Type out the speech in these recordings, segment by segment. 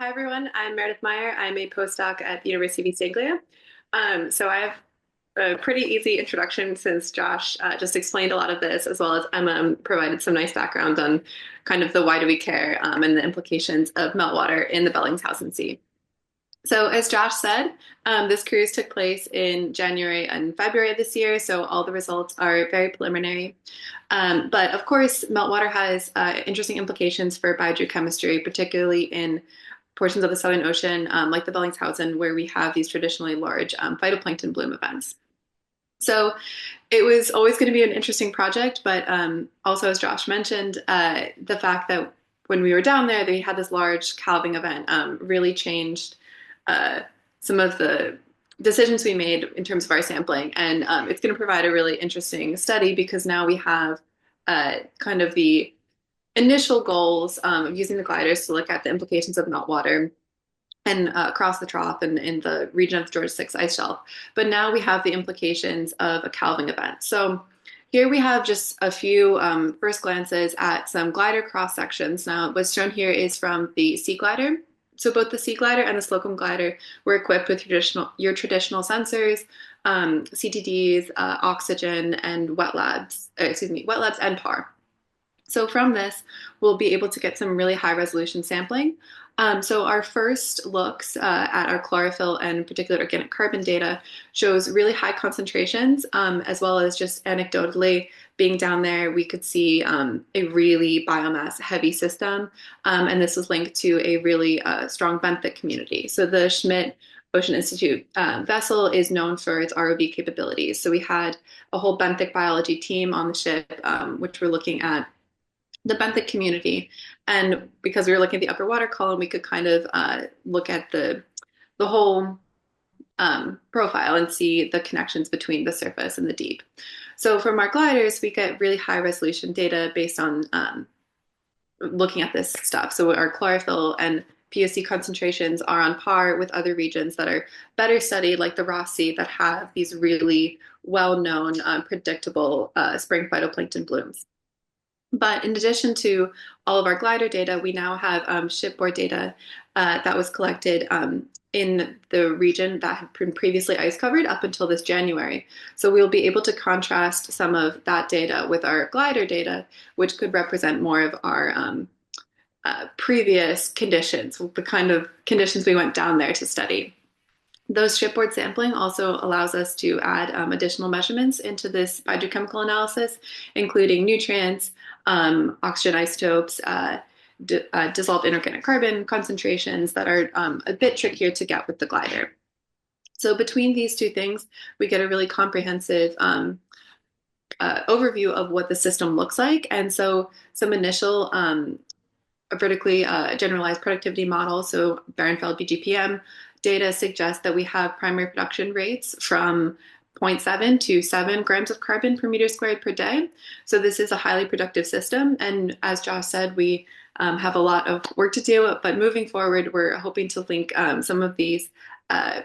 Hi everyone, I'm Meredith Meyer. I'm a postdoc at the University of East Anglia. So I have a pretty easy introduction since Josh just explained a lot of this, as well as Emma provided some nice background on kind of the why do we care and the implications of meltwater in the Bellingshausen Sea. So as Josh said, this cruise took place in January and February of this year, so all the results are very preliminary. But of course, meltwater has interesting implications for biogeochemistry, particularly in portions of the Southern Ocean, like the Bellingshausen, where we have these traditionally large phytoplankton bloom events. So it was always going to be an interesting project, but also, as Josh mentioned, the fact that when we were down there, they had this large calving event really changed some of the decisions we made in terms of our sampling. And it's going to provide a really interesting study because now we have kind of the initial goals of using the gliders to look at the implications of meltwater and across the trough and in the region of the Georgia 6 ice shelf. But now we have the implications of a calving event. So here we have just a few first glances at some glider cross sections. Now, what's shown here is from the sea glider. So both the sea glider and the slocum glider were equipped with your traditional sensors, CTDs, oxygen, and wet labs and PAR. So from this, we'll be able to get some really high resolution sampling. So our first looks at our chlorophyll and particulate organic carbon data shows really high concentrations, as well as just anecdotally being down there, we could see a really biomass heavy system. And this was linked to a really strong benthic community. So the Schmidt Ocean Institute vessel is known for its ROV capabilities. So we had a whole benthic biology team on the ship, which were looking at the benthic community. And because we were looking at the upper water column, we could kind of look at the whole profile and see the connections between the surface and the deep. So from our gliders, we get really high resolution data based on looking at this stuff. So our chlorophyll and POC concentrations are on par with other regions that are better studied, like the Ross Sea, that have these really well-known, predictable spring phytoplankton blooms. But in addition to all of our glider data, we now have shipboard data that was collected in the region that had been previously ice covered up until this January. So we'll be able to contrast some of that data with our glider data, which could represent more of our previous conditions, the kind of conditions we went down there to study. Those shipboard sampling also allows us to add additional measurements into this biogeochemical analysis, including nutrients, oxygen isotopes, dissolved inorganic carbon concentrations that are a bit trickier to get with the glider. So between these two things, we get a really comprehensive overview of what the system looks like. And so some initial vertically generalized productivity models, so Behrenfeld BGPM, data suggests that we have primary production rates from 0.7 to 7 grams of carbon per meter squared per day. So this is a highly productive system. And as Josh said, we have a lot of work to do, but moving forward, we're hoping to link some of these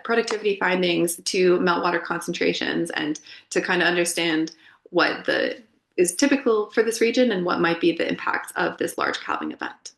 productivity findings to meltwater concentrations and to kind of understand what is typical for this region and what might be the impacts of this large calving event.